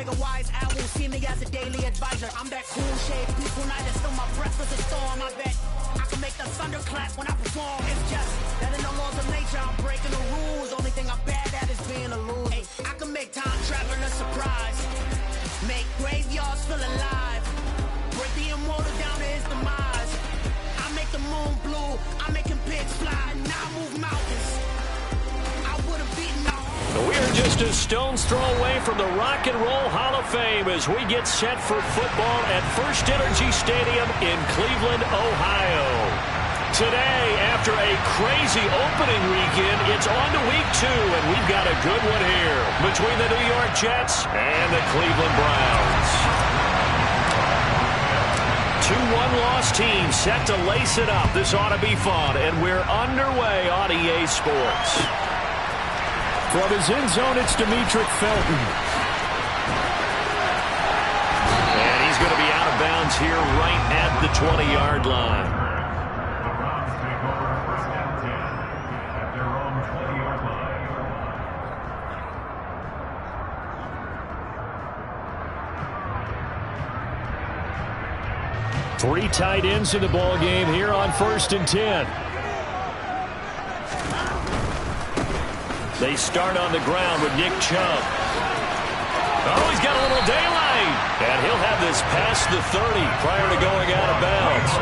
like a wise owl, see me as a daily advisor. I'm that cool shade, peaceful night, and still my breath is a storm. I bet I can make the thunder clap when I perform. It's just that in the laws of nature, I'm breaking the rules. Only thing I'm bad at is being a loser. Hey, I can make time traveling a surprise, make graveyards feel alive, break the immortal down to his demise. I make the moon blue, I'm making pigs fly, now I move mountains. I would have beaten all. We're just a stone's throw away from the Rock and Roll Hall of Fame as we get set for football at First Energy Stadium in Cleveland, Ohio. Today, after a crazy opening weekend, it's on to week 2, and we've got a good one here between the New York Jets and the Cleveland Browns. 2 one-loss teams set to lace it up. This ought to be fun, and we're underway on EA Sports. From his end zone, it's Demetric Felton. And he's going to be out of bounds here right at the 20-yard line. Three tight ends in the ball game here on 1st and 10. They start on the ground with Nick Chubb. Oh, he's got a little daylight. And he'll have this past the 30 prior to going out of bounds.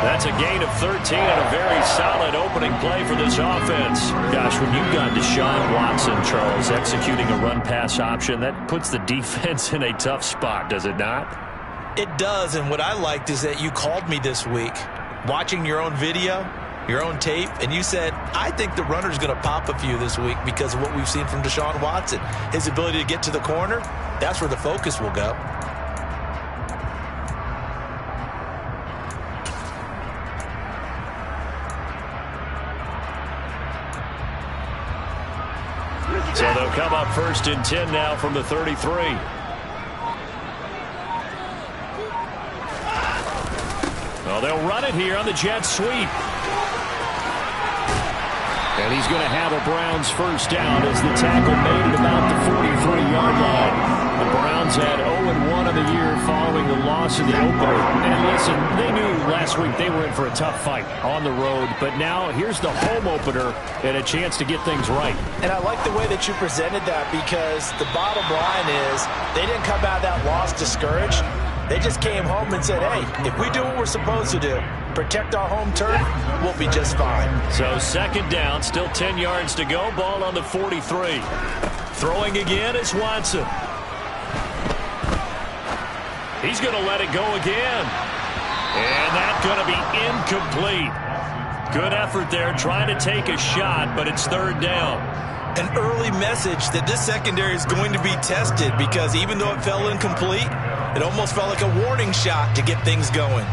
That's a gain of 13 and a very solid opening play for this offense. Gosh, when you've got Deshaun Watson, Charles, executing a run-pass option, that puts the defense in a tough spot, does it not? It does, and what I liked is that you called me this week, watching your own video, your own tape, and you said, I think the runner's going to pop a few this week because of what we've seen from Deshaun Watson. His ability to get to the corner, that's where the focus will go. So they'll come up 1st and 10 now from the 33. Well, they'll run it here on the jet sweep. And he's going to have a Browns first down as the tackle made at about the 43-yard line. The Browns had 0-1 in the year following the loss in the opener. And listen, they knew last week they were in for a tough fight on the road. But now here's the home opener and a chance to get things right. And I like the way that you presented that because the bottom line is they didn't come out of that loss discouraged. They just came home and said, hey, if we do what we're supposed to do, protect our home turf, we'll be just fine. So 2nd down, still 10 yards to go. Ball on the 43. Throwing again is Watson. He's going to let it go again. And that's going to be incomplete. Good effort there trying to take a shot, but it's 3rd down. An early message that this secondary is going to be tested because even though it fell incomplete, it almost felt like a warning shot to get things going.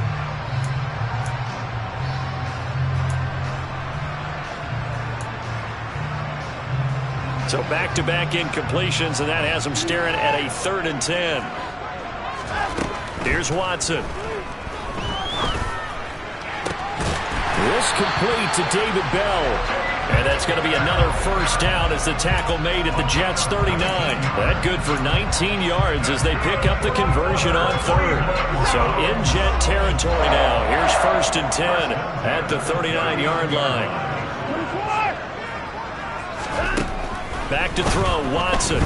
So back-to-back incompletions, and that has them staring at a 3rd and 10. Here's Watson. This complete to David Bell. And that's going to be another first down as the tackle made at the Jets' 39. That good for 19 yards as they pick up the conversion on 3rd. So in Jet territory now. Here's 1st and 10 at the 39-yard line. Back to throw, Watson.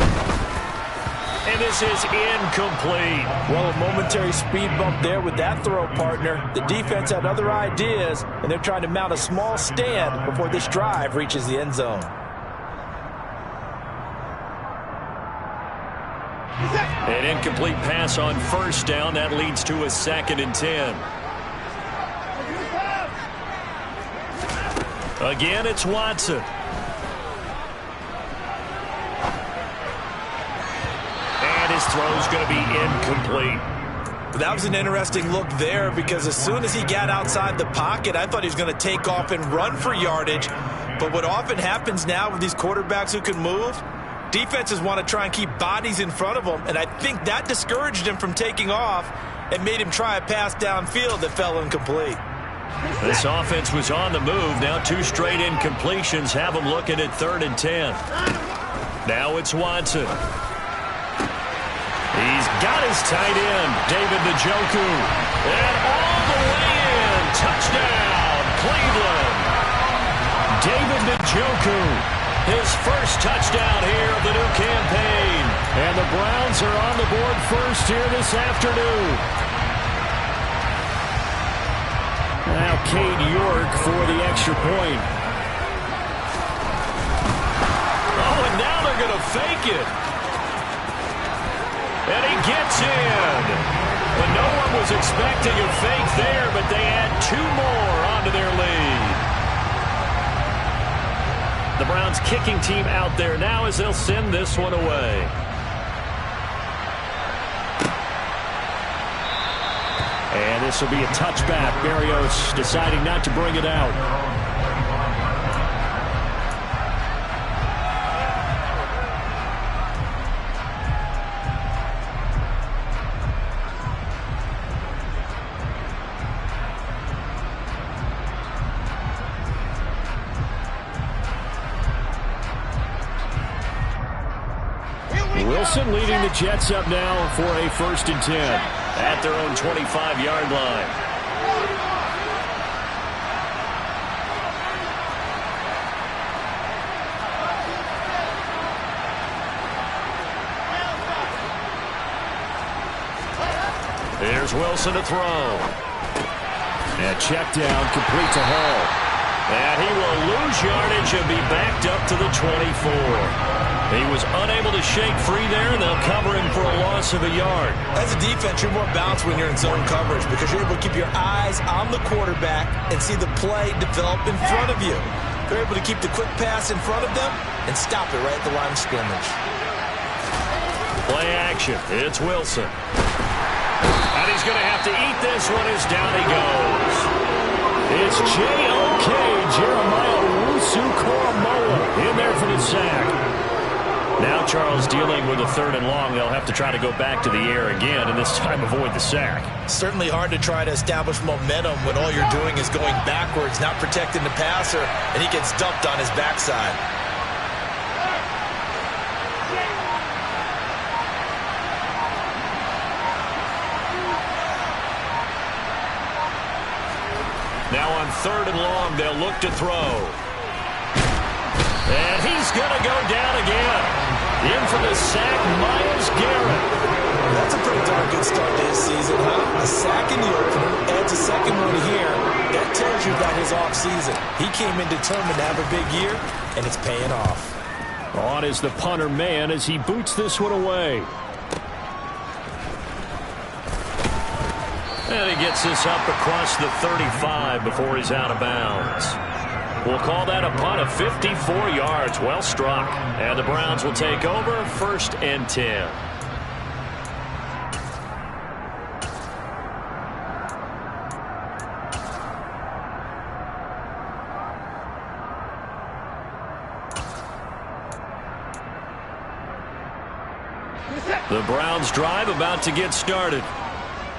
And this is incomplete. Well, a momentary speed bump there with that throw, partner. The defense had other ideas, and they're trying to mount a small stand before this drive reaches the end zone. An incomplete pass on 1st down. That leads to a 2nd and 10. Again, it's Watson. His throw's going to be incomplete. That was an interesting look there because as soon as he got outside the pocket, I thought he was going to take off and run for yardage. But what often happens now with these quarterbacks who can move, defenses want to try and keep bodies in front of them, and I think that discouraged him from taking off and made him try a pass downfield that fell incomplete. This offense was on the move. Now 2 straight incompletions have them looking at 3rd and 10. Now it's Watson. got his tight end, David Njoku. And all the way in. Touchdown, Cleveland. David Njoku, his first touchdown here of the new campaign. And the Browns are on the board first here this afternoon. Now Cade York for the extra point. Oh, and now they're going to fake it. And he gets in. But no one was expecting a fake there, but they add 2 more onto their lead. The Browns kicking team out there now as they'll send this one away. And this will be a touchback. Berrios deciding not to bring it out. Wilson leading the Jets up now for a 1st and 10 at their own 25-yard line. Here's Wilson to throw. And check down, complete to Hall. And he will lose yardage and be backed up to the 24. He was unable to shake free there, and they'll cover him for a loss of a yard. As a defense, you're more balanced when you're in zone coverage because you're able to keep your eyes on the quarterback and see the play develop in front of you. They're able to keep the quick pass in front of them and stop it right at the line of scrimmage. Play action. It's Wilson. And he's going to have to eat this one as down he goes. It's J.O.K. Jeremiah Owusu-Koramoah in there for the sack. Now Charles dealing with a 3rd and long. They'll have to try to go back to the air again and this time avoid the sack. Certainly hard to try to establish momentum when all you're doing is going backwards, not protecting the passer, and he gets dumped on his backside. Now on 3rd and long, they'll look to throw. And he's going to go down again. In for the sack, Myles Garrett. That's a pretty darn good start to his season, huh? A sack in the opener, adds a second one here. That tells you about his offseason. He came in determined to have a big year, and it's paying off. On is the punter man as he boots this one away. And he gets this up across the 35 before he's out of bounds. We'll call that a punt of 54 yards. Well struck. And the Browns will take over 1st and 10. The Browns drive about to get started.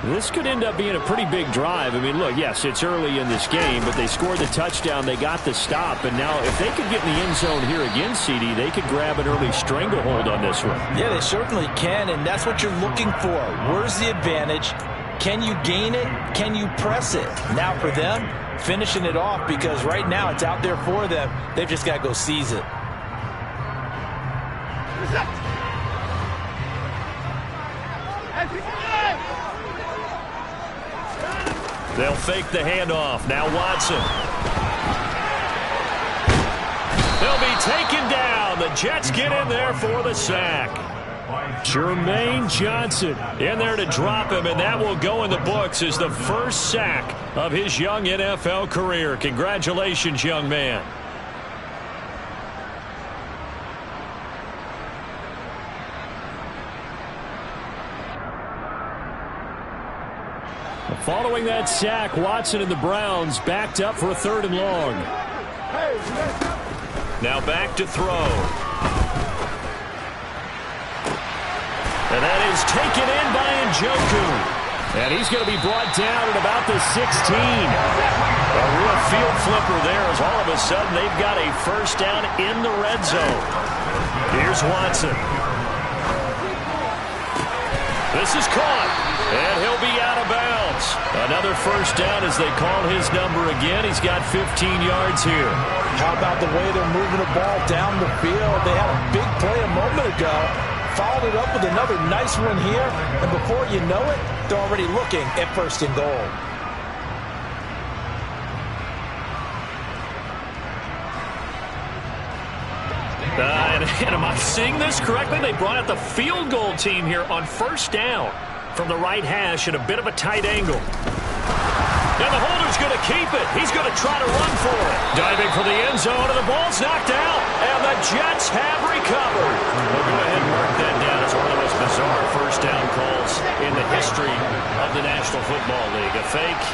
This could end up being a pretty big drive. I mean, look, yes, it's early in this game, but they scored the touchdown. They got the stop. And now if they could get in the end zone here again, CD, they could grab an early stranglehold on this one. Yeah, they certainly can, and that's what you're looking for. Where's the advantage? Can you gain it? Can you press it? Now for them, finishing it off because right now it's out there for them. They've just got to go seize it. They'll fake the handoff. Now Watson. They'll be taken down. The Jets get in there for the sack. Jermaine Johnson in there to drop him, and that will go in the books as the first sack of his young NFL career. Congratulations, young man. Following that sack, Watson and the Browns backed up for a 3rd and long. Now back to throw. And that is taken in by Njoku. And he's going to be brought down at about the 16. A real field flipper there as all of a sudden they've got a first down in the red zone. Here's Watson. This is caught, and he'll be out of bounds. Another first down as they call his number again. He's got 15 yards here. How about the way they're moving the ball down the field? They had a big play a moment ago, followed it up with another nice one here, and before you know it, they're already looking at first and goal. And am I seeing this correctly? They brought out the field goal team here on first down from the right hash at a bit of a tight angle. And the holder's going to keep it. He's going to try to run for it. Diving for the end zone, and the ball's knocked out. And the Jets have recovered. We'll go ahead and mark that down as one of the most bizarre first down calls in the history of the National Football League. A fake,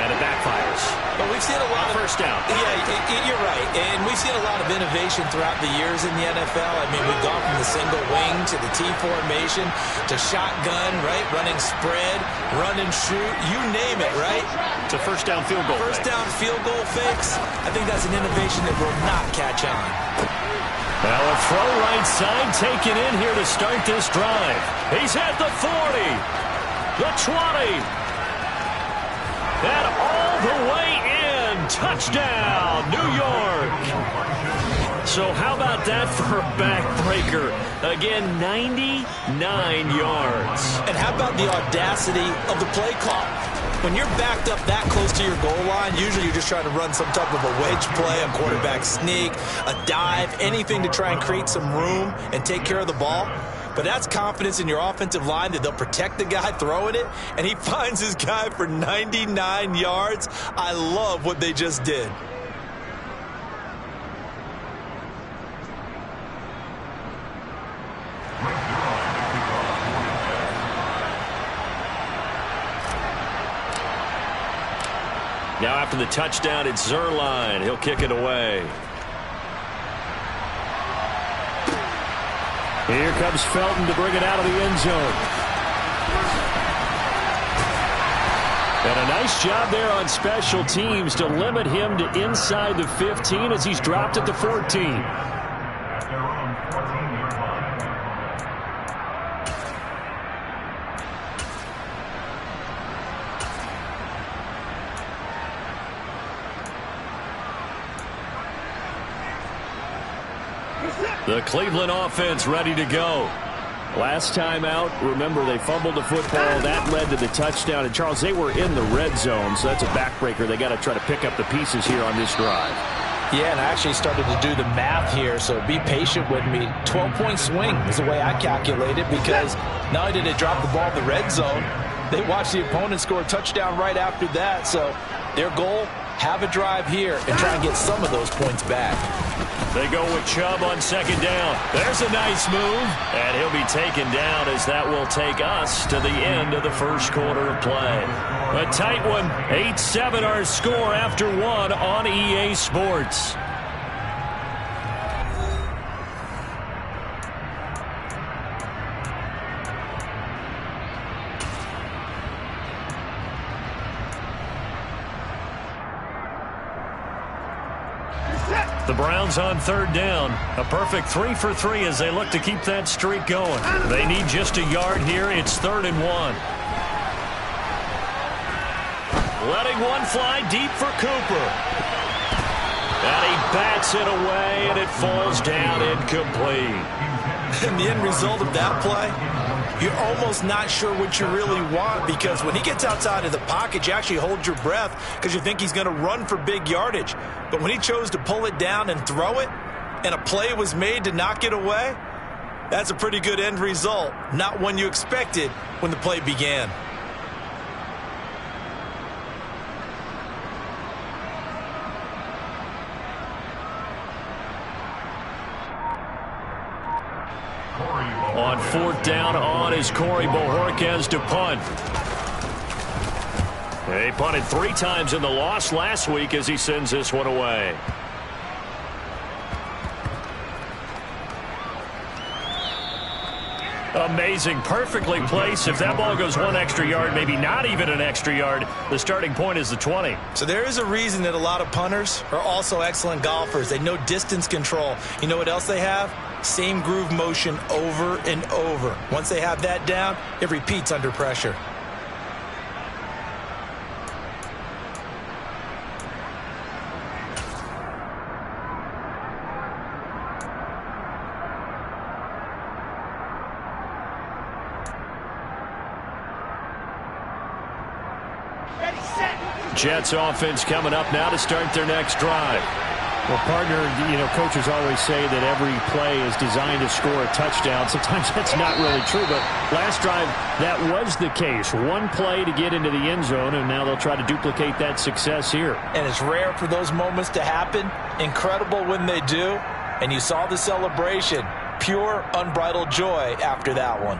and it backfires. But we've seen a lot of first down. Yeah, you're right. And we've seen a lot of innovation throughout the years in the NFL. I mean, we've gone from the single wing to the T formation to shotgun, right? Running spread, run and shoot, you name it, right? To first down field goal. First down field goal fakes. I think that's an innovation that will not catch on. Now a throw right side taken in here to start this drive. He's at the 40, the 20. And all the way in. Touchdown, New York. So how about that for a backbreaker? Again, 99 yards. And how about the audacity of the play call? When you're backed up that close to your goal line, usually you're just trying to run some type of a wedge play, a quarterback sneak, a dive, anything to try and create some room and take care of the ball. But that's confidence in your offensive line that they'll protect the guy throwing it, and he finds his guy for 99 yards. I love what they just did. Now after the touchdown, it's Zerline. He'll kick it away. Here comes Felton to bring it out of the end zone. And a nice job there on special teams to limit him to inside the 15 as he's dropped at the 14. The Cleveland offense ready to go. Last time out, remember, they fumbled the football. That led to the touchdown. And, Charles, they were in the red zone, so that's a backbreaker. They got to try to pick up the pieces here on this drive. Yeah, and I actually started to do the math here, so be patient with me. 12-point swing is the way I calculate it, because not only did they drop the ball in the red zone, they watched the opponent score a touchdown right after that. So their goal, have a drive here and try and get some of those points back. They go with Chubb on second down. There's a nice move, and he'll be taken down as that will take us to the end of the first quarter of play. A tight one, 8-7 our score after one on EA Sports. The Browns on third down. A perfect 3 for 3 as they look to keep that streak going. They need just a yard here. It's 3rd and 1. Letting one fly deep for Cooper. And he bats it away, and it falls down incomplete. And the end result of that play, you're almost not sure what you really want, because when he gets outside of the pocket, you actually hold your breath because you think he's going to run for big yardage. But when he chose to pull it down and throw it, and a play was made to knock it away, that's a pretty good end result. Not one you expected when the play began. On 4th down, on is Corey Bojorquez to punt. He punted 3 times in the loss last week as he sends this one away. Amazing, perfectly placed. If that ball goes 1 extra yard, maybe not even an extra yard, the starting point is the 20. So there is a reason that a lot of punters are also excellent golfers. They know distance control. You know what else they have? Same groove motion over and over. Once they have that down, it repeats under pressure. Jets offense coming up now to start their next drive. Well, partner, coaches always say that every play is designed to score a touchdown. Sometimes that's not really true, but last drive, that was the case. One play to get into the end zone, and now they'll try to duplicate that success here. And it's rare for those moments to happen. Incredible when they do. And you saw the celebration. Pure, unbridled joy after that one.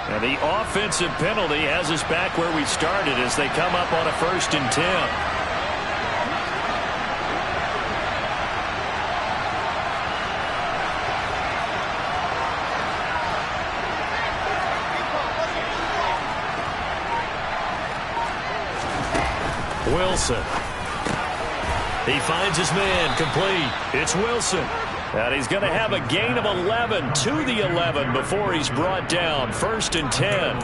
And the offensive penalty has us back where we started as they come up on a 1st and 10. Wilson. He finds his man complete. It's Wilson. And he's going to have a gain of 11 to the 11 before he's brought down. 1st and 10.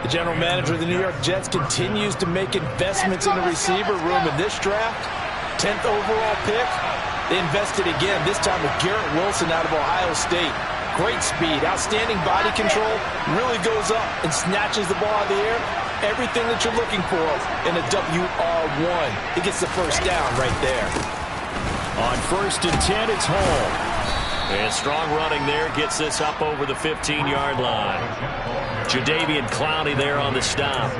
The general manager of the New York Jets continues to make investments in the receiver room in this draft. 10th overall pick. They invested again, this time with Garrett Wilson out of Ohio State. Great speed, outstanding body control, really goes up and snatches the ball out of the air. Everything that you're looking for in a WR1. He gets the first down right there. On 1st and 10, it's Hall. And strong running there gets this up over the 15-yard line. Jadeveon Clowney there on the stop.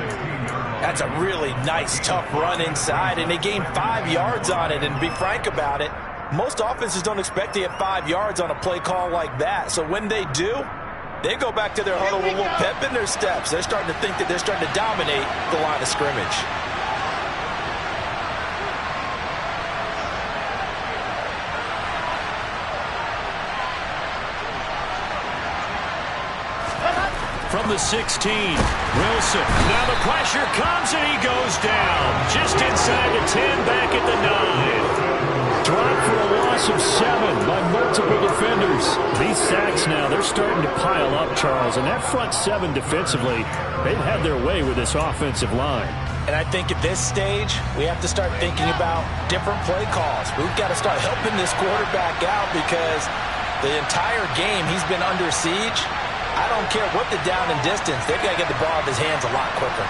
That's a really nice, tough run inside, and they gained 5 yards on it. And to be frank about it, most offenses don't expect to get 5 yards on a play call like that. So when they do, they go back to their huddle with a little pep in their steps. They're starting to think that they're starting to dominate the line of scrimmage. From the 16, Wilson. Now the pressure comes and he goes down. Just inside the 10, back at the 9. Dropped for a loss of 7 by multiple defenders. These sacks now, they're starting to pile up, Charles. And that front 7 defensively, they've had their way with this offensive line. And I think at this stage, we have to start thinking about different play calls. We've got to start helping this quarterback out because the entire game he's been under siege. I don't care what the down and distance. They've got to get the ball out of his hands a lot quicker.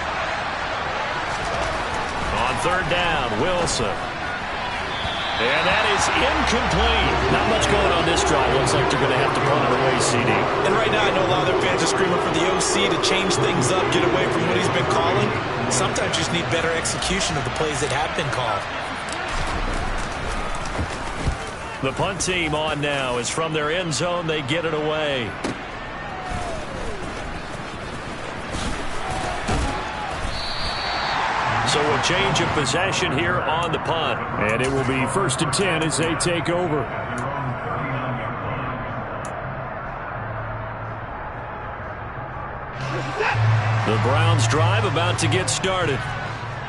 On 3rd down, Wilson. And that is incomplete. Not much going on this drive. Looks like they're going to have to punt it away, CD. And right now, I know a lot of their fans are screaming for the OC to change things up, get away from what he's been calling. Sometimes you just need better execution of the plays that have been called. The punt team on now is from their end zone. They get it away. So a change of possession here on the punt. And it will be 1st and 10 as they take over. The Browns drive about to get started.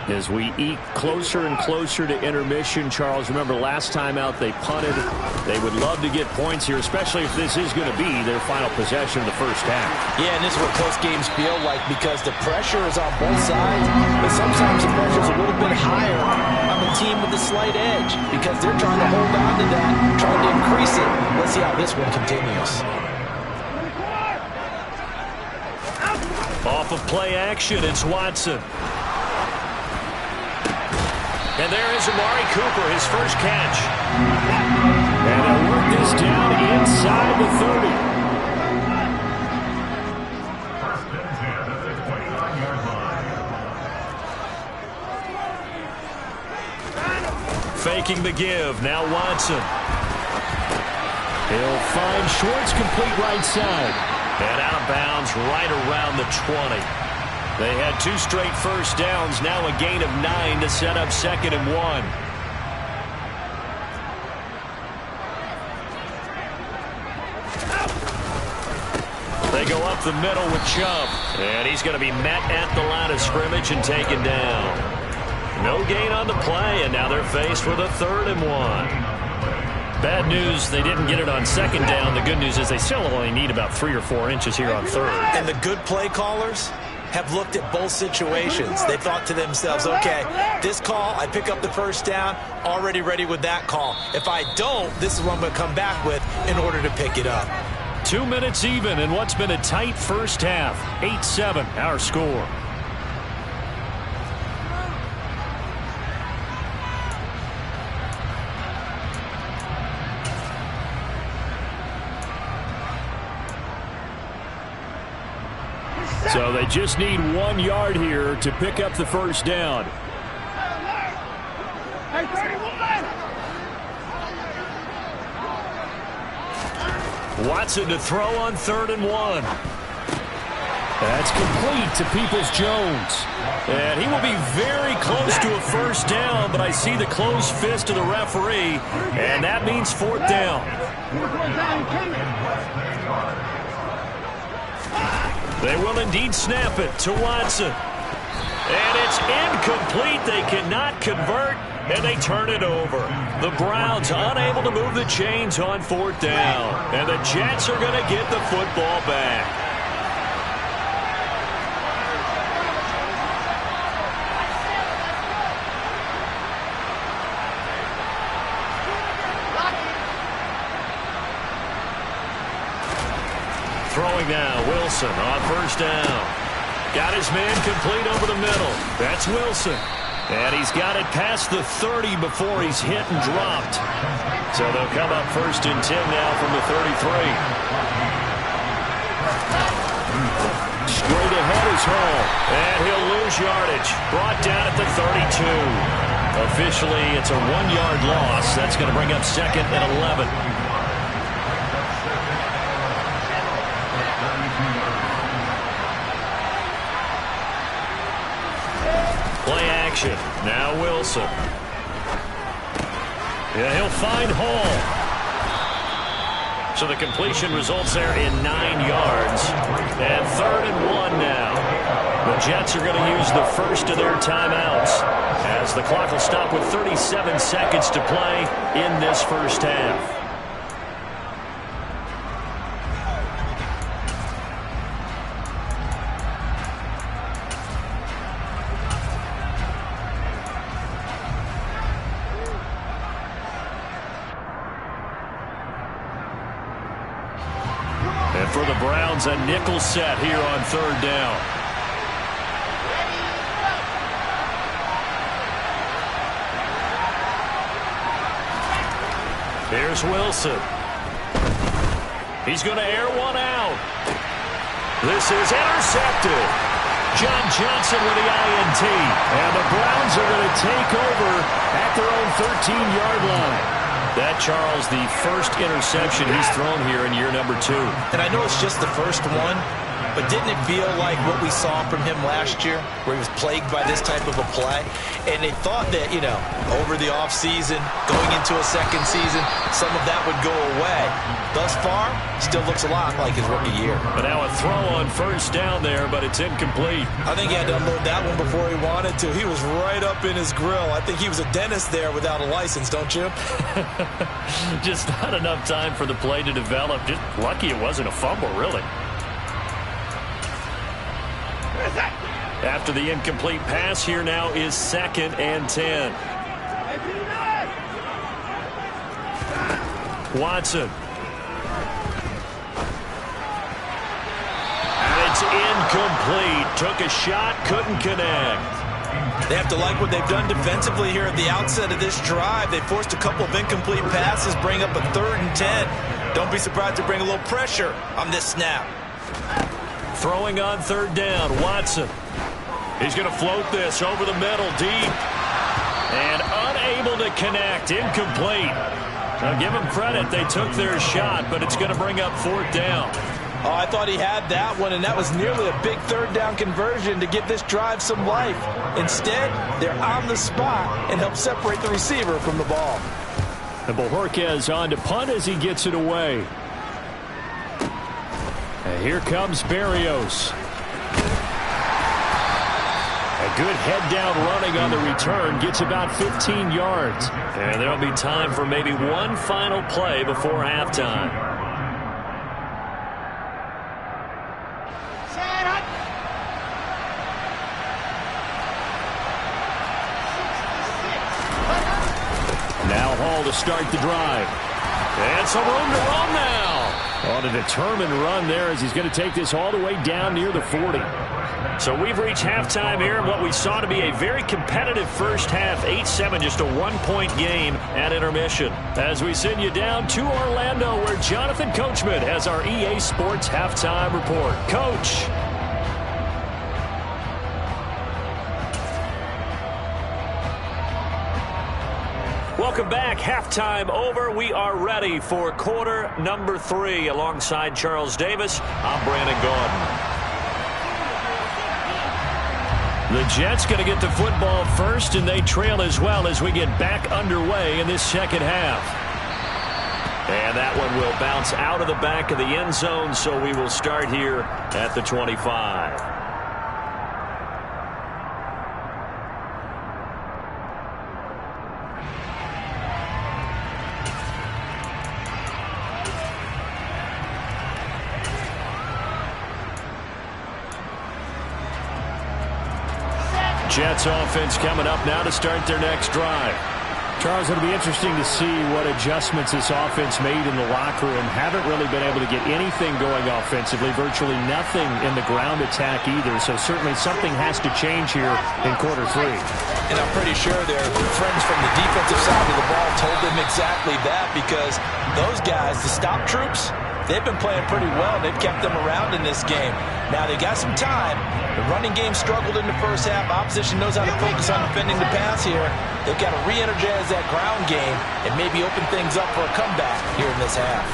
As we eke closer and closer to intermission, Charles, remember last time out they punted. They would love to get points here, especially if this is going to be their final possession of the first half. Yeah, and this is what close games feel like because the pressure is on both sides, but sometimes the pressure is a little bit higher on the team with the slight edge because they're trying to hold on to that, trying to increase it. Let's see how this one continues. Off of play action, it's Watson. And there is Amari Cooper, his first catch. And they'll work this down inside the 30. Faking the give, now Watson. He'll find Schwartz, complete right side. And out of bounds right around the 20. They had 2 straight first downs, now a gain of 9 to set up 2nd and 1. They go up the middle with Chubb. And he's going to be met at the line of scrimmage and taken down. No gain on the play, and now they're faced with a 3rd and 1. Bad news, they didn't get it on 2nd down. The good news is they still only need about 3 or 4 inches here on 3rd. And the good play callers have looked at both situations. They thought to themselves, okay, this call, I pick up the 1st down, already ready with that call. If I don't, this is what I'm going to come back with in order to pick it up. 2 minutes even in what's been a tight first half. 8-7, our score. So they just need 1 yard here to pick up the 1st down. Watson to throw on 3rd and 1. That's complete to Peoples-Jones. And he will be very close to a 1st down, but I see the closed fist of the referee, and that means 4th down. They will indeed snap it to Watson. And it's incomplete. They cannot convert, and they turn it over. The Browns unable to move the chains on 4th down. And the Jets are going to get the football back. Throwing now, Wilson on 1st down. Got his man complete over the middle. That's Wilson. And he's got it past the 30 before he's hit and dropped. So they'll come up 1st and 10 now from the 33. Straight ahead is Hall. And he'll lose yardage. Brought down at the 32. Officially, it's a 1-yard loss. That's going to bring up 2nd and 11. Now Wilson. Yeah, he'll find Hall. So the completion results there in 9 yards. And 3rd and 1 now. The Jets are going to use the first of their timeouts as the clock will stop with 37 seconds to play in this first half. For the Browns, a nickel set here on 3rd down. Here's Wilson. He's going to air one out. This is intercepted. John Johnson with the INT. And the Browns are going to take over at their own 13-yard line. That, Charles, the first interception he's thrown here in year number 2. And I know it's just the first one, but didn't it feel like what we saw from him last year, where he was plagued by this type of a play? And they thought that, you know, over the offseason, going into a 2nd season, some of that would go away. Thus far, still looks a lot like his rookie year. But now a throw on 1st down there, but it's incomplete. I think he had to unload that one before he wanted to. He was right up in his grill. I think he was a dentist there without a license, don't you? Just not enough time for the play to develop. Just lucky it wasn't a fumble, really. After the incomplete pass, here now is 2nd and 10. Watson. And it's incomplete. Took a shot, couldn't connect. They have to like what they've done defensively here at the outset of this drive. They forced a couple of incomplete passes, bring up a 3rd and 10. Don't be surprised to bring a little pressure on this snap. Throwing on 3rd down, Watson. He's going to float this over the middle, deep. And unable to connect, incomplete. Now give them credit, they took their shot, but it's going to bring up 4th down. Oh, I thought he had that one, and that was nearly a big 3rd down conversion to give this drive some life. Instead, they're on the spot and help separate the receiver from the ball. And Bojorquez on to punt as he gets it away. Here comes Berrios. A good head-down running on the return. Gets about 15 yards. And there'll be time for maybe one final play before halftime. Now Hall to start the drive. And some room to run now. On a determined run there as he's going to take this all the way down near the 40. So we've reached halftime here in what we saw to be a very competitive first half. 8-7, just a one-point game at intermission. As we send you down to Orlando, where Jonathan Coachman has our EA Sports halftime report. Coach. Welcome back. Halftime over. We are ready for quarter number 3. Alongside Charles Davis, I'm Brandon Gaudin. The Jets going to get the football first, and they trail as well as we get back underway in this second half. And that one will bounce out of the back of the end zone, so we will start here at the 25. Jets offense coming up now to start their next drive. Charles, it'll be interesting to see what adjustments this offense made in the locker room. Haven't really been able to get anything going offensively, virtually nothing in the ground attack either. So certainly something has to change here in quarter 3. And I'm pretty sure their friends from the defensive side of the ball told them exactly that, because those guys, the stop troops, they've been playing pretty well. They've kept them around in this game. Now they got some time. The running game struggled in the first half. Opposition knows how to focus on defending the pass here. They've got to re-energize that ground game and maybe open things up for a comeback here in this half.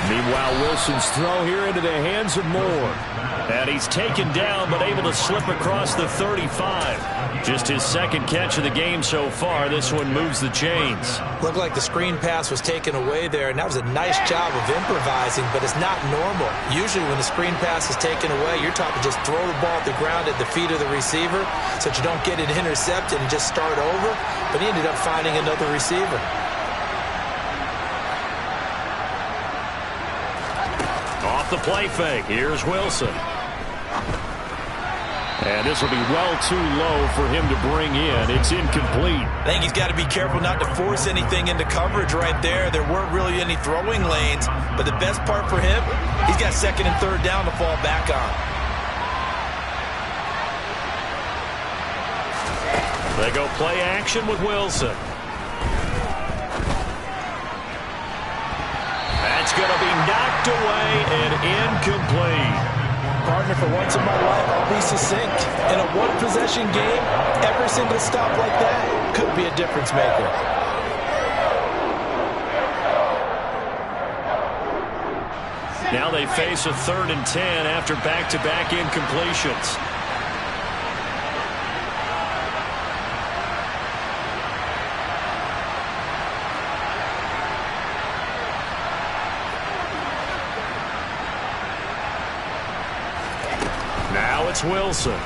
Meanwhile, Wilson's throw here into the hands of Moore. And he's taken down, but able to slip across the 35. Just his second catch of the game so far. This one moves the chains. Looked like the screen pass was taken away there, and that was a nice job of improvising, but it's not normal. Usually when the screen pass is taken away, you're taught to just throw the ball at the ground at the feet of the receiver so that you don't get it intercepted and just start over. But he ended up finding another receiver. Off the play fake. Here's Wilson. And this will be well too low for him to bring in. It's incomplete. I think he's got to be careful not to force anything into coverage right there. There weren't really any throwing lanes, but the best part for him, he's got second and third down to fall back on. They go play action with Wilson. That's going to be knocked away and incomplete. Partner, for once in my life, I'll be succinct. In a one-possession game, every single stop like that could be a difference maker. Now they face a 3rd and 10 after back-to-back incompletions. It's Wilson.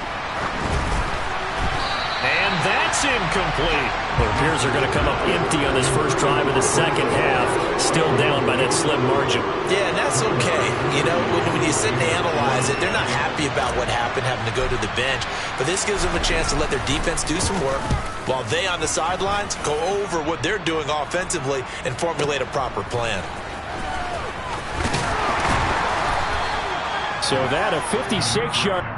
And that's incomplete. It appears they're going to come up empty on this first drive of the second half. Still down by that slim margin. Yeah, and that's okay. You know, when you sit and analyze it, they're not happy about what happened, having to go to the bench. But this gives them a chance to let their defense do some work while they on the sidelines go over what they're doing offensively and formulate a proper plan. So that a 56-yard...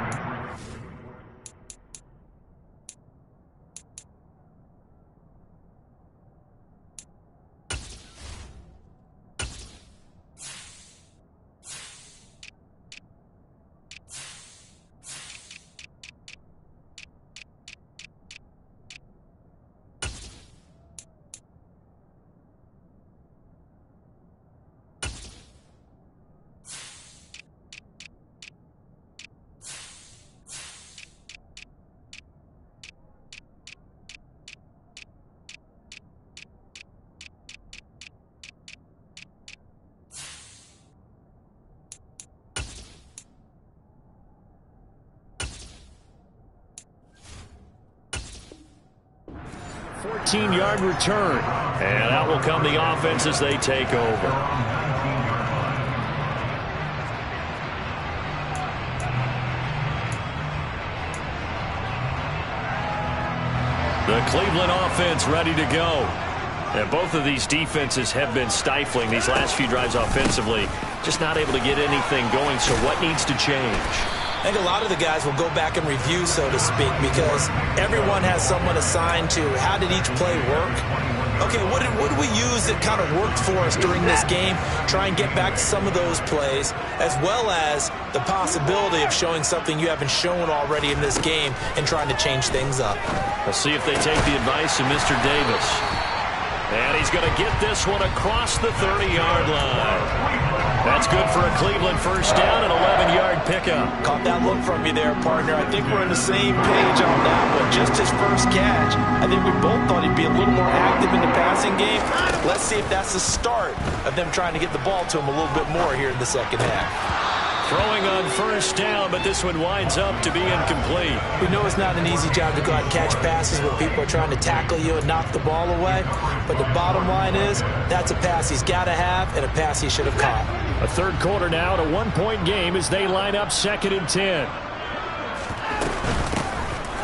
15-yard return. And out will come the offense as they take over. The Cleveland offense ready to go. And both of these defenses have been stifling these last few drives offensively. Just not able to get anything going, so what needs to change? I think a lot of the guys will go back and review, so to speak, because everyone has someone assigned to how did each play work. Okay, what did we use that kind of worked for us during this game? Try and get back to some of those plays, as well as the possibility of showing something you haven't shown already in this game and trying to change things up. We'll see if they take the advice of Mr. Davis. And he's going to get this one across the 30-yard line. That's good for a Cleveland first down, an 11-yard pickup. Caught that look from you there, partner. I think we're on the same page on that one. Just his first catch. I think we both thought he'd be a little more active in the passing game. Let's see if that's the start of them trying to get the ball to him a little bit more here in the second half. Throwing on first down, but this one winds up to be incomplete. We know it's not an easy job to go out and catch passes when people are trying to tackle you and knock the ball away. But the bottom line is, that's a pass he's got to have and a pass he should have caught. A third quarter now at a one-point game as they line up 2nd and 10.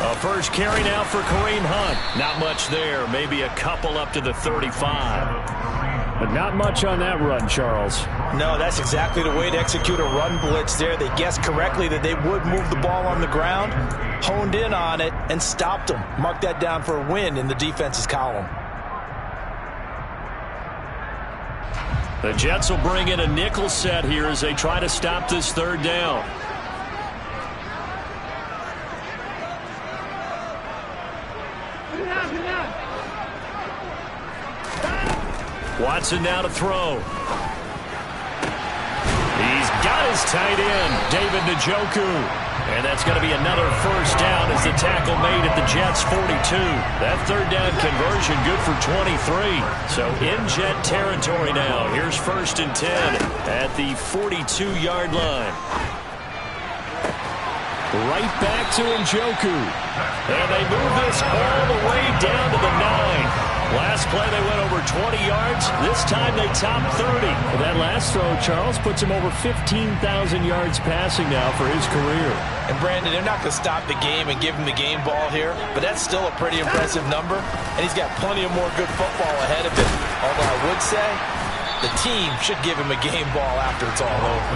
A first carry now for Kareem Hunt. Not much there. Maybe a couple up to the 35. But not much on that run, Charles. No, that's exactly the way to execute a run blitz there. They guessed correctly that they would move the ball on the ground, honed in on it, and stopped them. Mark that down for a win in the defense's column. The Jets will bring in a nickel set here as they try to stop this third down. Watson now to throw. He's got his tight end, David Njoku. And that's going to be another first down as the tackle made at the Jets' 42. That third down conversion good for 23. So in Jet territory now. Here's 1st and 10 at the 42-yard line. Right back to Njoku. And they move this all the way down to the 9. Last play they went over 20 yards. This time they topped 30. That last throw, Charles, puts him over 15,000 yards passing now for his career. And Brandon, they're not going to stop the game and give him the game ball here, but that's still a pretty impressive number, and he's got plenty of more good football ahead of him. Although I would say the team should give him a game ball after it's all over.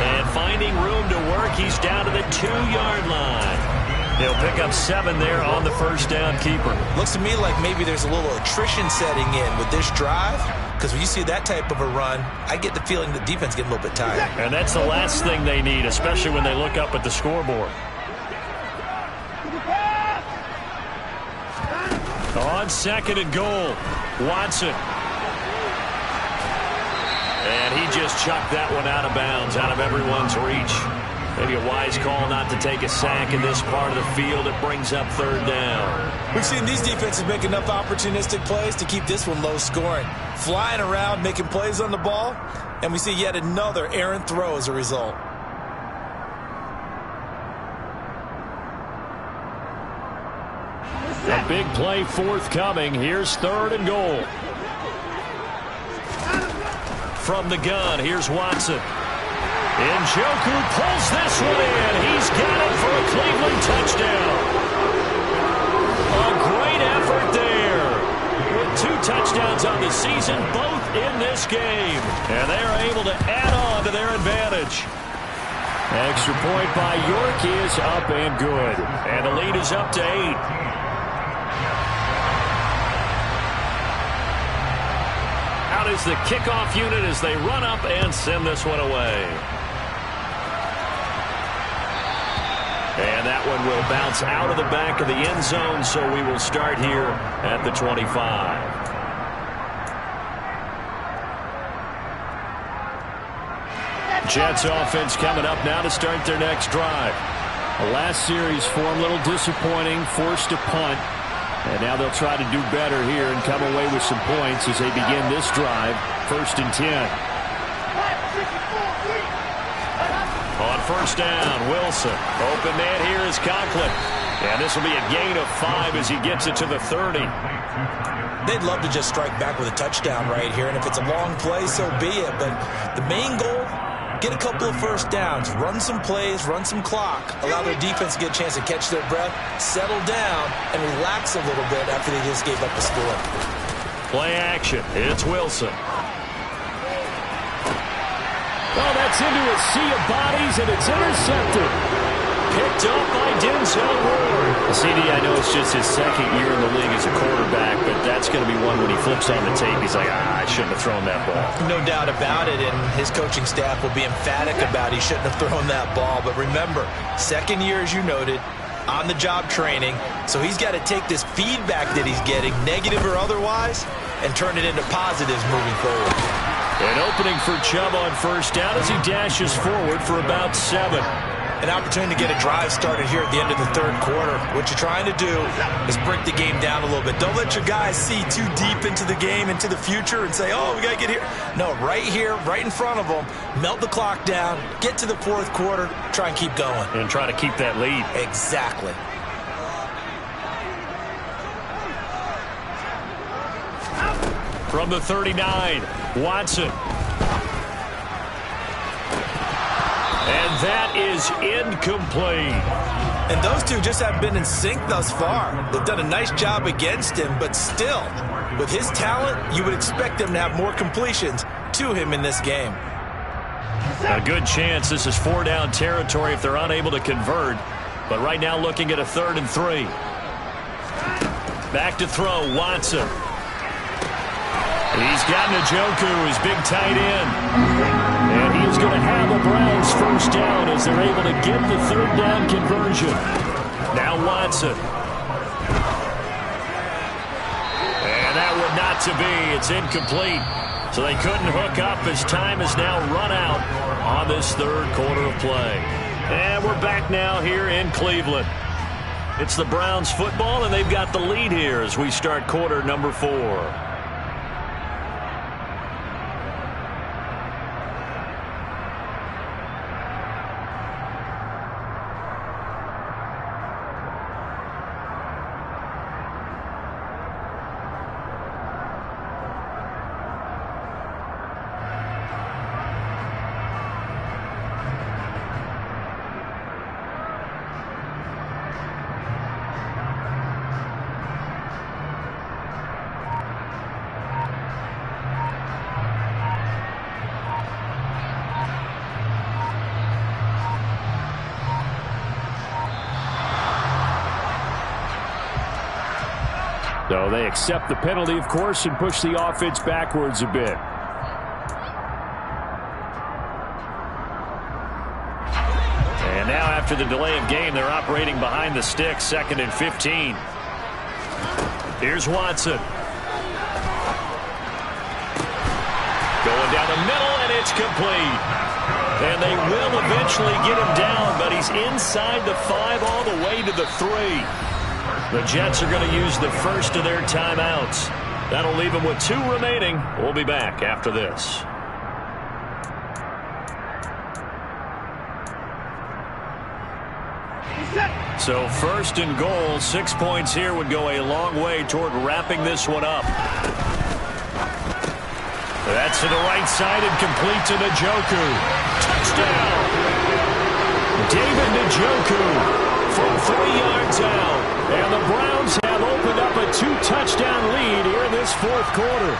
And finding room to work, he's down to the 2-yard line. He'll pick up 7 there on the first down keeper. Looks to me like maybe there's a little attrition setting in with this drive, because when you see that type of a run, I get the feeling the defense getting a little bit tired. And that's the last thing they need, especially when they look up at the scoreboard. On 2nd and goal, Watson. And he just chucked that one out of bounds, out of everyone's reach. Maybe a wise call not to take a sack in this part of the field. It brings up 3rd down. We've seen these defenses make enough opportunistic plays to keep this one low scoring. Flying around, making plays on the ball, and we see yet another errant throw as a result. A big play forthcoming. Here's 3rd and goal. From the gun, here's Watson. Njoku pulls this one in. He's got it for a Cleveland touchdown. A great effort there. With 2 touchdowns on the season, both in this game. And they are able to add on to their advantage. Extra point by York is up and good. And the lead is up to 8. Out is the kickoff unit as they run up and send this one away. And that one will bounce out of the back of the end zone, so we will start here at the 25. Jets offense coming up now to start their next drive. The last series for them, a little disappointing, forced to punt. And now they'll try to do better here and come away with some points as they begin this drive. 1st and 10. On 1st down, Wilson. Open man here is Conklin. And this will be a gain of 5 as he gets it to the 30. They'd love to just strike back with a touchdown right here, and if it's a long play, so be it. But the main goal, get a couple of first downs, run some plays, run some clock, allow their defense to get a chance to catch their breath, settle down, and relax a little bit after they just gave up a score. Play action. It's Wilson. Oh, that's into a sea of bodies, and it's intercepted. Picked up by Denzel Ward. CD, I know it's just his second year in the league as a quarterback, but that's going to be one when he flips on the tape, he's like, I shouldn't have thrown that ball. No doubt about it, and his coaching staff will be emphatic about he shouldn't have thrown that ball. But remember, second year, as you noted, on-the-job training, so he's got to take this feedback that he's getting, negative or otherwise, and turn it into positives moving forward. An opening for Chubb on first down as he dashes forward for about 7. An opportunity to get a drive started here at the end of the third quarter. What you're trying to do is break the game down a little bit. Don't let your guys see too deep into the game, into the future, and say, oh, we got to get here. No, right here, right in front of them, melt the clock down, get to the fourth quarter, try and keep going. And try to keep that lead. Exactly. From the 39, Watson. And that is incomplete. And those two just haven't been in sync thus far. They've done a nice job against him, but still, with his talent, you would expect them to have more completions to him in this game. A good chance this is 4-down territory if they're unable to convert. But right now looking at a 3rd and 3. Back to throw, Watson. He's got Njoku, his big tight end. And he's going to have the Browns first down as they're able to get the 3rd down conversion. Now Watson. And that would not to be. It's incomplete. So they couldn't hook up as time has now run out on this third quarter of play. And we're back now here in Cleveland. It's the Browns football, and they've got the lead here as we start quarter number 4. So they accept the penalty, of course, and push the offense backwards a bit. And now after the delay of game, they're operating behind the sticks, 2nd and 15. Here's Watson. Going down the middle, and it's complete. And they will eventually get him down, but he's inside the 5 all the way to the 3. The Jets are going to use the first of their timeouts. That'll leave them with 2 remaining. We'll be back after this. So 1st and goal, 6 points here would go a long way toward wrapping this one up. That's to the right side and complete to Njoku. Touchdown! David Njoku from 3 yards out. And the Browns have opened up a 2-touchdown lead here in this 4th quarter.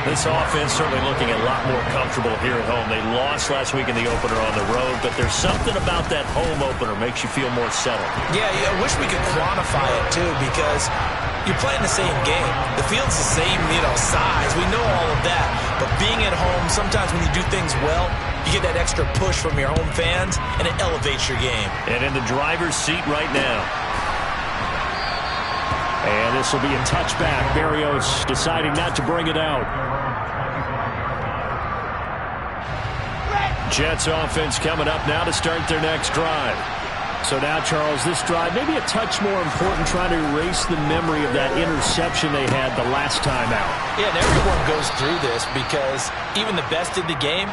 This offense certainly looking a lot more comfortable here at home. They lost last week in the opener on the road, but there's something about that home opener makes you feel more settled. Yeah, I wish we could quantify it, too, because you're playing the same game. The field's the same, size. We know all of that. But being at home, sometimes when you do things well, you get that extra push from your home fans, and it elevates your game. And in the driver's seat right now. And this will be a touchback. Berrios deciding not to bring it out. Jets offense coming up now to start their next drive. So now, Charles, this drive, maybe a touch more important, trying to erase the memory of that interception they had the last time out. Yeah, and everyone goes through this because even the best in the game,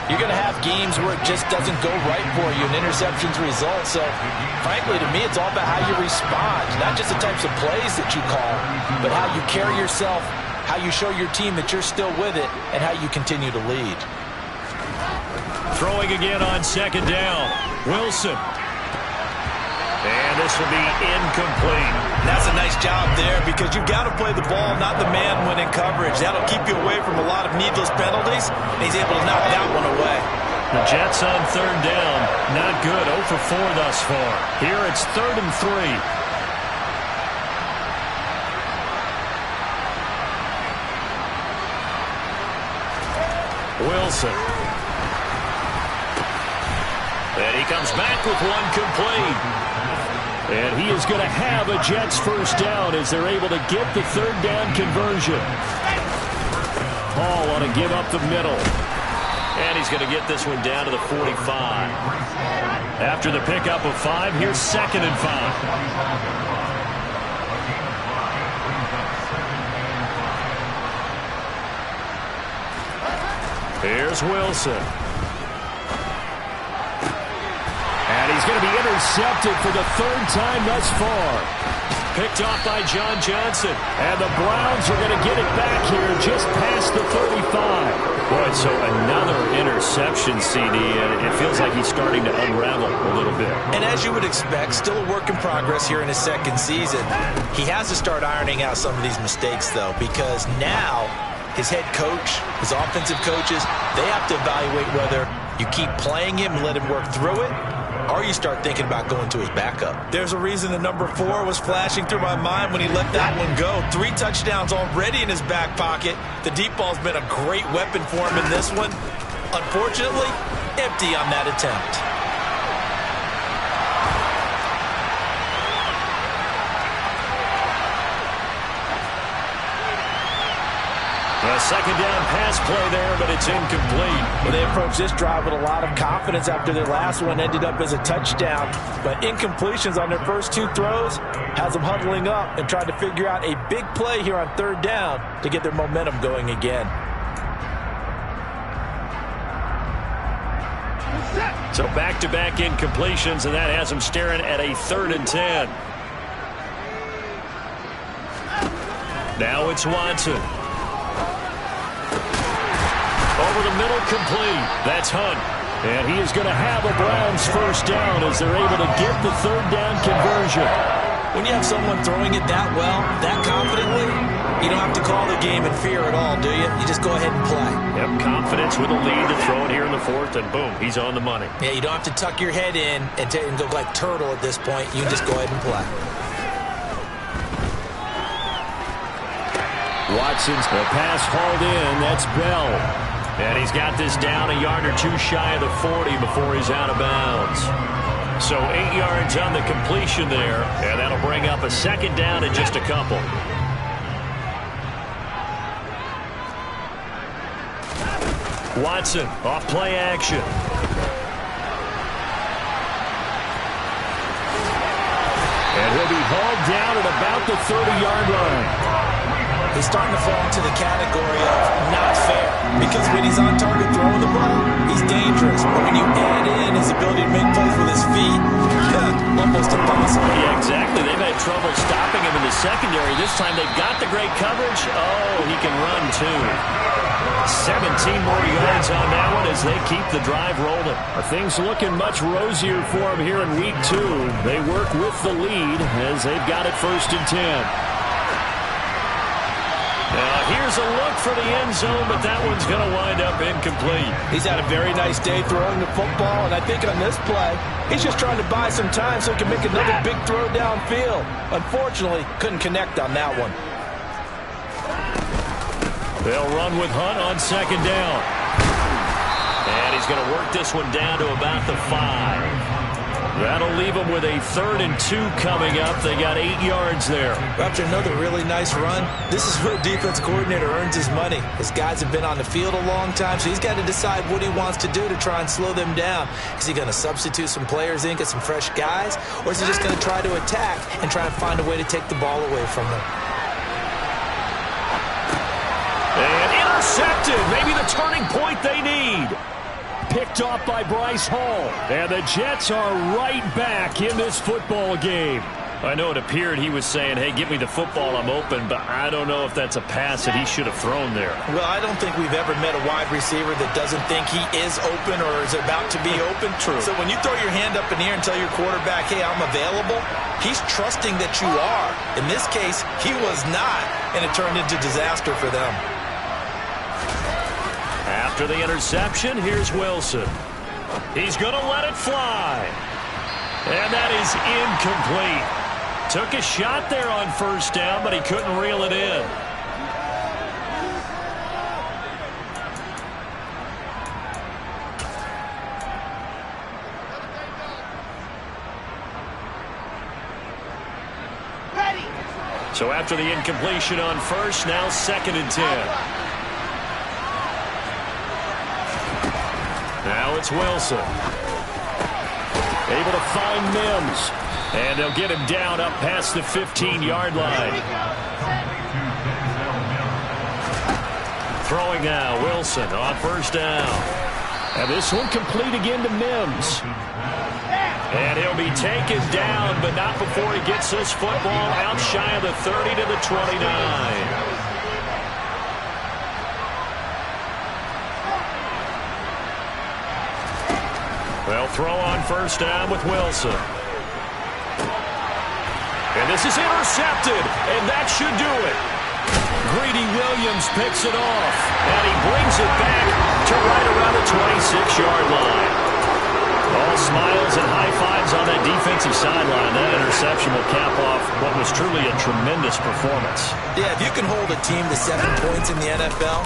you're going to have games where it just doesn't go right for you and interceptions result. So, frankly, to me, it's all about how you respond, not just the types of plays that you call, but how you carry yourself, how you show your team that you're still with it, and how you continue to lead. Throwing again on second down. Wilson. And this will be incomplete. That's a nice job there because you've got to play the ball, not the man when in coverage. That'll keep you away from a lot of needless penalties. And he's able to knock that one away. The Jets on third down. Not good. 0 for 4 thus far. Here it's 3rd and 3. Wilson. And he comes back with one complete. And he is going to have a Jets first down as they're able to get the third down conversion. Hall on a give up the middle. And he's going to get this one down to the 45. After the pickup of 5, here's 2nd and 5. Here's Wilson. And he's going to be intercepted for the 3rd time thus far. Picked off by John Johnson. And the Browns are going to get it back here just past the 35. Boy, so another interception, CD, and it feels like he's starting to unravel a little bit. And as you would expect, still a work in progress here in his 2nd season. He has to start ironing out some of these mistakes, though, because now his head coach, his offensive coaches, they have to evaluate whether you keep playing him and let him work through it, or you start thinking about going to his backup. There's a reason the number 4 was flashing through my mind when he let that one go. 3 touchdowns already in his back pocket. The deep ball's been a great weapon for him in this one. Unfortunately, empty on that attempt. A second down pass play there, but it's incomplete. Well, they approached this drive with a lot of confidence after their last one ended up as a touchdown. But incompletions on their first 2 throws has them huddling up and trying to figure out a big play here on 3rd down to get their momentum going again. So back-to-back incompletions, and that has them staring at a 3rd and 10. Now it's Watson. Over the middle, complete. That's Hunt. And he is going to have a Browns first down as they're able to get the 3rd down conversion. When you have someone throwing it that well, that confidently, you don't have to call the game in fear at all, do you? You just go ahead and play. Yep, confidence with a lead to throw it here in the 4th, and boom, he's on the money. Yeah, you don't have to tuck your head in and go like turtle at this point. You just go ahead and play. Watson's the pass hauled in. That's Bell. And he's got this down a yard or 2 shy of the 40 before he's out of bounds. So 8 yards on the completion there, and that'll bring up a 2nd down in just a couple. Watson off play action. And he'll be hauled down at about the 30-yard line. He's starting to fall into the category of not fair, because when he's on target throwing the ball, he's dangerous. But when you add in his ability to make plays with his feet, almost impossible. Yeah, exactly. They've had trouble stopping him in the secondary. This time they've got the great coverage. Oh, he can run too. 17 more yards on that one as they keep the drive rolling. Things looking much rosier for him here in week 2. They work with the lead as they've got it 1st and 10. Now, here's a look for the end zone, but that one's going to wind up incomplete. He's had a very nice day throwing the football, and I think on this play, he's just trying to buy some time so he can make another big throw downfield. Unfortunately, couldn't connect on that one. They'll run with Hunt on 2nd down. And he's going to work this one down to about the 5. That'll leave them with a 3rd and 2 coming up. They got 8 yards there. After another really nice run, this is where defense coordinator earns his money. His guys have been on the field a long time, so he's got to decide what he wants to do to try and slow them down. Is he going to substitute some players in, get some fresh guys, or is he just going to try to attack and try and find a way to take the ball away from them? And intercepted. Maybe the turning point they need. Picked off by Bryce Hall. And the Jets are right back in this football game. I know it appeared he was saying, hey, give me the football, I'm open, but I don't know if that's a pass that he should have thrown there. Well, I don't think we've ever met a wide receiver that doesn't think he is open or is about to be open. True. So when you throw your hand up in the air and tell your quarterback, hey, I'm available, he's trusting that you are. In this case, he was not, and it turned into disaster for them. After the interception, here's Wilson. He's going to let it fly. And that is incomplete. Took a shot there on 1st down, but he couldn't reel it in. So after the incompletion on 1st, now 2nd and 10. Now it's Wilson. Able to find Mims. And they'll get him down up past the 15-yard line. Throwing now, Wilson on 1st down. And this one complete again to Mims. And he'll be taken down, but not before he gets this football out shy of the 30 to the 29. They'll throw on 1st down with Wilson. And this is intercepted, and that should do it. Greedy Williams picks it off, and he brings it back to right around the 26-yard line. All smiles and high fives on that defensive sideline. That interception will cap off what was truly a tremendous performance. Yeah, if you can hold a team to 7 points in the NFL,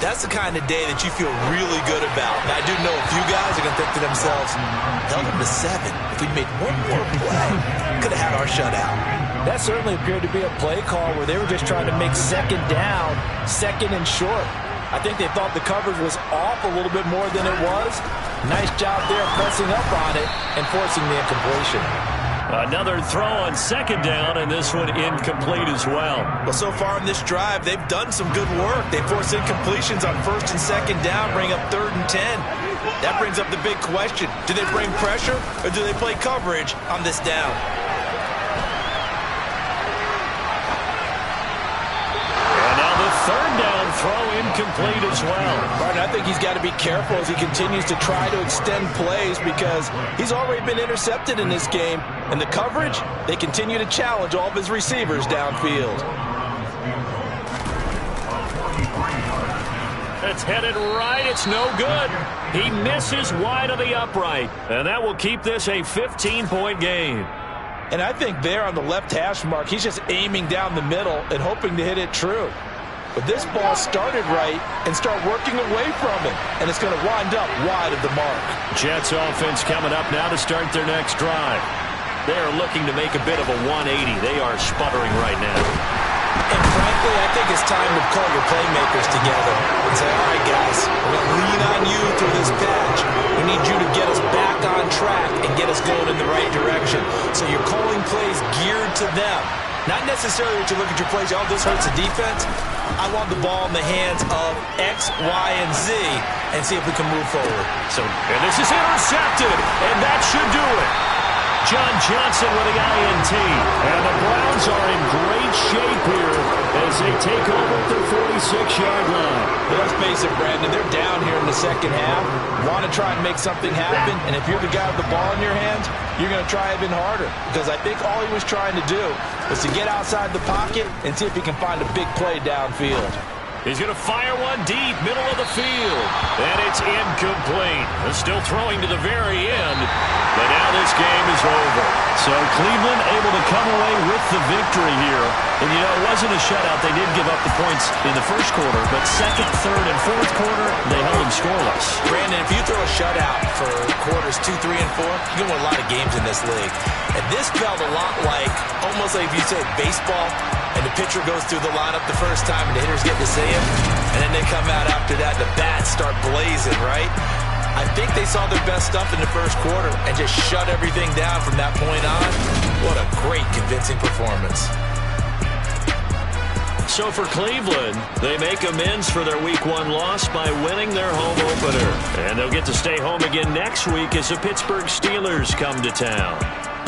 that's the kind of day that you feel really good about. And I do know a few guys are going to think to themselves, held them to 7. If we'd made one more play, could have had our shutout. That certainly appeared to be a play call where they were just trying to make 2nd down, 2nd and short. I think they thought the coverage was off a little bit more than it was. Nice job there pressing up on it and forcing the incompletion. Another throw on 2nd down, and this one incomplete as well. Well, so far in this drive, they've done some good work. They forced incompletions on 1st and 2nd down, bring up 3rd and 10. That brings up the big question. Do they bring pressure, or do they play coverage on this down? And now the 3rd down throw incomplete as well. Martin, I think he's got to be careful as he continues to try to extend plays because he's already been intercepted in this game. And the coverage, they continue to challenge all of his receivers downfield. It's headed right. It's no good. He misses wide of the upright. And that will keep this a 15-point game. And I think there on the left hash mark, he's just aiming down the middle and hoping to hit it true. But this ball started right and start working away from it. And it's going to wind up wide of the mark. Jets offense coming up now to start their next drive. They're looking to make a bit of a 180. They are sputtering right now. And frankly, I think it's time to call your playmakers together and say, all right, guys, we're going to lean on you through this patch. We need you to get us back on track and get us going in the right direction. So you're calling plays geared to them. Not necessarily that you look at your plays, oh, this hurts the defense. I want the ball in the hands of X, Y, and Z and see if we can move forward. And this is intercepted, and that should do it. John Johnson with the INT. And the Browns are in great shape here as they take over at their 46-yard line. But let's face it, Brandon, they're down here in the 2nd half. Want to try and make something happen, and if you're the guy with the ball in your hands, you're going to try even harder. Because I think all he was trying to do was to get outside the pocket and see if he can find a big play downfield. He's going to fire one deep, middle of the field. And it's incomplete. They're still throwing to the very end. But now this game is over. So Cleveland able to come away with the victory here. And, you know, it wasn't a shutout. They did give up the points in the first quarter. But second, third, and fourth quarter, they held them scoreless. Brandon, if you throw a shutout for quarters 2, 3, and 4, you can win a lot of games in this league. And this felt a lot like, almost like if you said baseball, and the pitcher goes through the lineup the first time and the hitters get to see him, and then they come out after that, the bats start blazing, right? I think they saw their best stuff in the first quarter and just shut everything down from that point on. What a great, convincing performance. So for Cleveland, they make amends for their Week 1 loss by winning their home opener. And they'll get to stay home again next week as the Pittsburgh Steelers come to town.